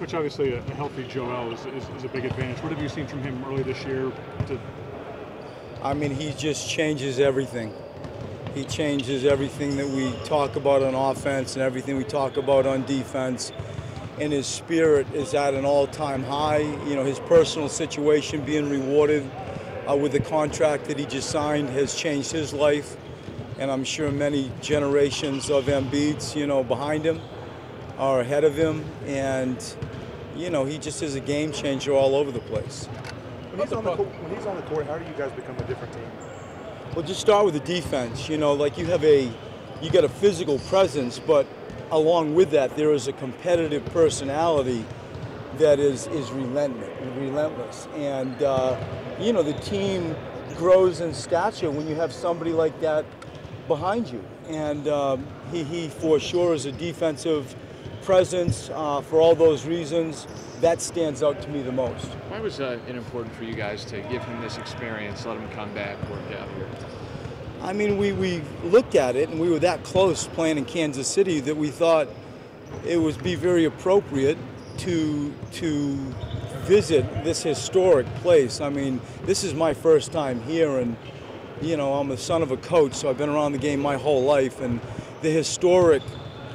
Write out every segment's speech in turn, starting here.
Coach, obviously a healthy Joel is a big advantage. What have you seen from him early this year? I mean, he just changes everything. He changes everything that we talk about on offense and everything we talk about on defense. And his spirit is at an all-time high. You know, his personal situation being rewarded with the contract that he just signed has changed his life. And I'm sure many generations of Embiids, you know, behind him are ahead of him. And, you know, he just is a game changer all over the place. When he's on the court, how do you guys become a different team? Well, just start with the defense. You know, like you got a physical presence, but along with that, there is a competitive personality that is relentless. And, you know, the team grows in stature when you have somebody like that behind you. And he for sure is a defensive presence. For all those reasons, that stands out to me the most. Why was it important for you guys to give him this experience, let him come back, work out here? I mean, we looked at it, and we were that close playing in Kansas City that we thought it would be very appropriate to visit this historic place. I mean, this is my first time here, and, you know, I'm the son of a coach, so I've been around the game my whole life, and the historic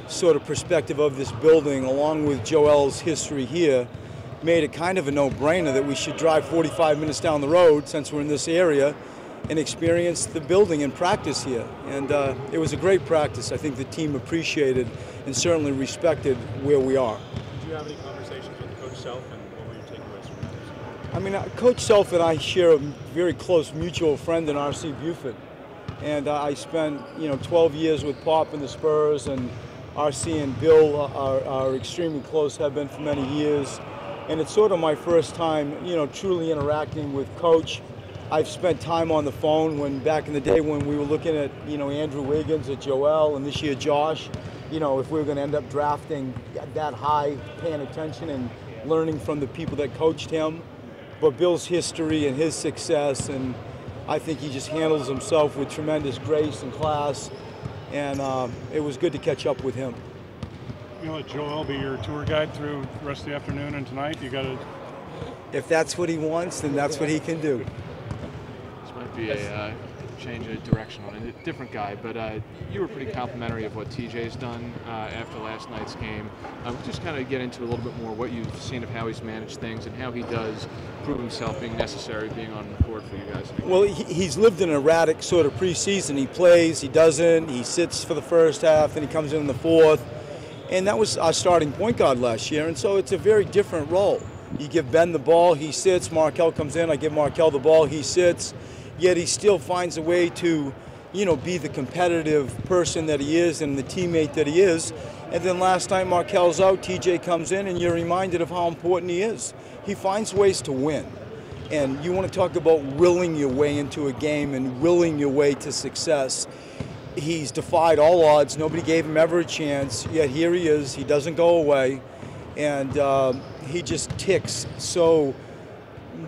sort of perspective of this building, along with Joel's history here, made it kind of a no-brainer that we should drive 45 minutes down the road, since we're in this area, and experience the building and practice here. And it was a great practice. I think the team appreciated and certainly respected where we are. Did you have any conversations with Coach Self, and what were your takeaways from that? I mean, Coach Self and I share a very close mutual friend in R.C. Buford. And I spent, you know, 12 years with Pop and the Spurs, and R.C. and Bill are extremely close, have been for many years. And it's sort of my first time, you know, truly interacting with Coach. I've spent time on the phone when back in the day when we were looking at, you know, Andrew Wiggins, at Joel, and this year Josh, you know, if we were going to end up drafting that high, paying attention and learning from the people that coached him. But Bill's history and his success, and I think he just handles himself with tremendous grace and class, and it was good to catch up with him. You know, let Joel be your tour guide through the rest of the afternoon and tonight. You got to. If that's what he wants, then that's what he can do. This might be a change of direction on a different guy, but you were pretty complimentary of what TJ's done after last night's game. Just kind of get into a little bit more what you've seen of how he's managed things and how he does prove himself being necessary, being on the court for you guys. Well, he's lived an erratic sort of preseason. He plays, he doesn't, he sits for the first half, then he comes in the fourth. And that was our starting point guard last year, and so it's a very different role. You give Ben the ball, he sits. Markelle comes in, I give Markelle the ball, he sits. Yet he still finds a way to, you know, be the competitive person that he is and the teammate that he is. And then last night Markelle's out, TJ comes in, and you're reminded of how important he is. He finds ways to win. And you want to talk about willing your way into a game and willing your way to success. He's defied all odds. Nobody gave him ever a chance, yet here he is. He doesn't go away, and he just ticks so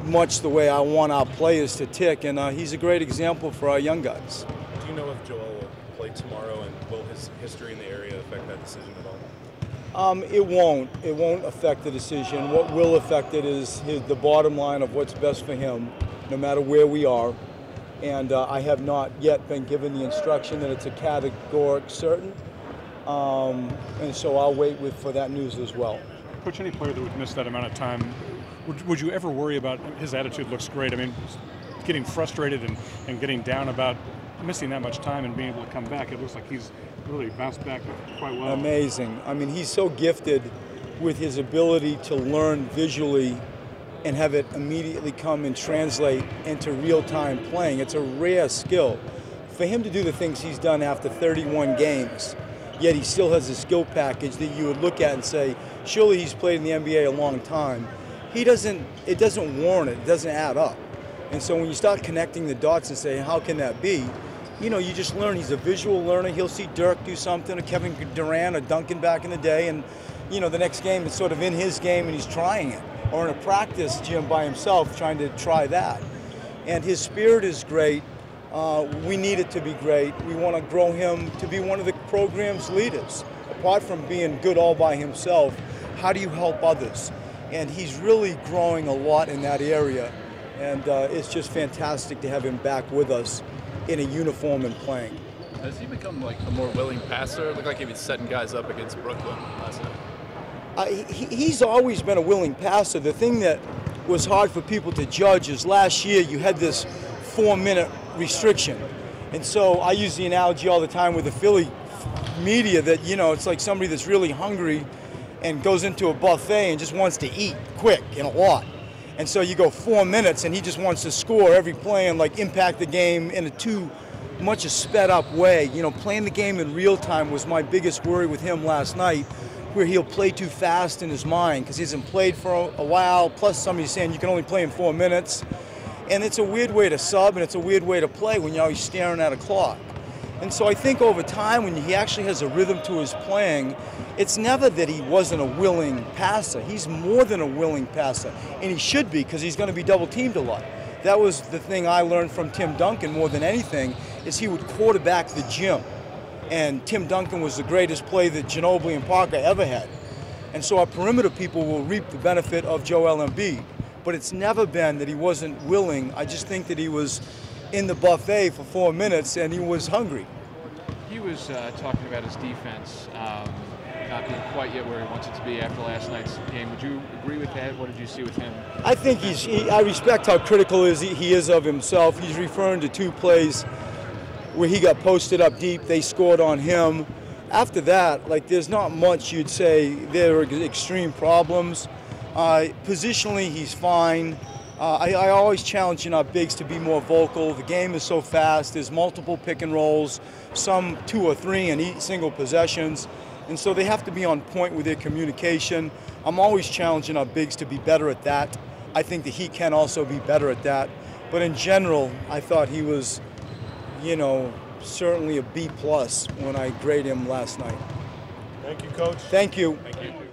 much the way I want our players to tick, and he's a great example for our young guys. Do you know if Joel will play tomorrow, and will his history in the area affect that decision at all? It won't. It won't affect the decision. What will affect it is the bottom line of what's best for him, no matter where we are. And I have not yet been given the instruction that it's a categoric certain. And so I'll wait for that news as well. Coach, any player that would miss that amount of time, would you ever worry about his attitude? Looks great. I mean, getting frustrated and getting down about missing that much time and being able to come back. It looks like he's really bounced back quite well. Amazing. I mean, he's so gifted with his ability to learn visually and have it immediately come and translate into real-time playing. It's a rare skill. For him to do the things he's done after 31 games, yet he still has a skill package that you would look at and say, surely he's played in the NBA a long time. It doesn't warrant it. It doesn't add up. And so when you start connecting the dots and say, how can that be? You know, you just learn. He's a visual learner. He'll see Dirk do something, or Kevin Durant, or Duncan back in the day, and, you know, the next game it's sort of in his game and he's trying it. Or in a practice gym by himself trying to try that. And his spirit is great. We need it to be great. We want to grow him to be one of the program's leaders. Apart from being good all by himself, how do you help others? And he's really growing a lot in that area. And it's just fantastic to have him back with us in a uniform and playing. Has he become like a more willing passer? It looked like he was setting guys up against Brooklyn last night. He's always been a willing passer. The thing that was hard for people to judge is last year you had this 4-minute restriction. And so I use the analogy all the time with the Philly media that, you know, it's like somebody that's really hungry and goes into a buffet and just wants to eat quick and a lot. And so you go 4 minutes and he just wants to score every play and like impact the game in a too much a sped up way. You know, playing the game in real time was my biggest worry with him last night, where he'll play too fast in his mind because he hasn't played for a while. Plus somebody's saying you can only play in 4 minutes. And it's a weird way to sub and it's a weird way to play when you're always staring at a clock. And so I think over time, when he actually has a rhythm to his playing, it's never that he wasn't a willing passer. He's more than a willing passer, and he should be because he's going to be double teamed a lot. That was the thing I learned from Tim Duncan more than anything, is he would quarterback the gym. And Tim Duncan was the greatest play that Ginobili and Parker ever had. And so our perimeter people will reap the benefit of Joel Embiid. But it's never been that he wasn't willing. I just think that he was in the buffet for 4 minutes and he was hungry. He was talking about his defense not being quite yet where he wants it to be after last night's game. Would you agree with that? What did you see with him? I think I respect how critical he is of himself. He's referring to 2 plays where he got posted up deep. They scored on him. After that, like, there's not much you'd say there are extreme problems. Positionally, he's fine. I always challenge our bigs to be more vocal. The game is so fast. There's multiple pick and rolls, some 2 or 3 in each single possessions. And so they have to be on point with their communication. I'm always challenging our bigs to be better at that. I think that he can also be better at that. But in general, I thought he was, you know, certainly a B+ when I graded him last night. Thank you, Coach. Thank you. Thank you.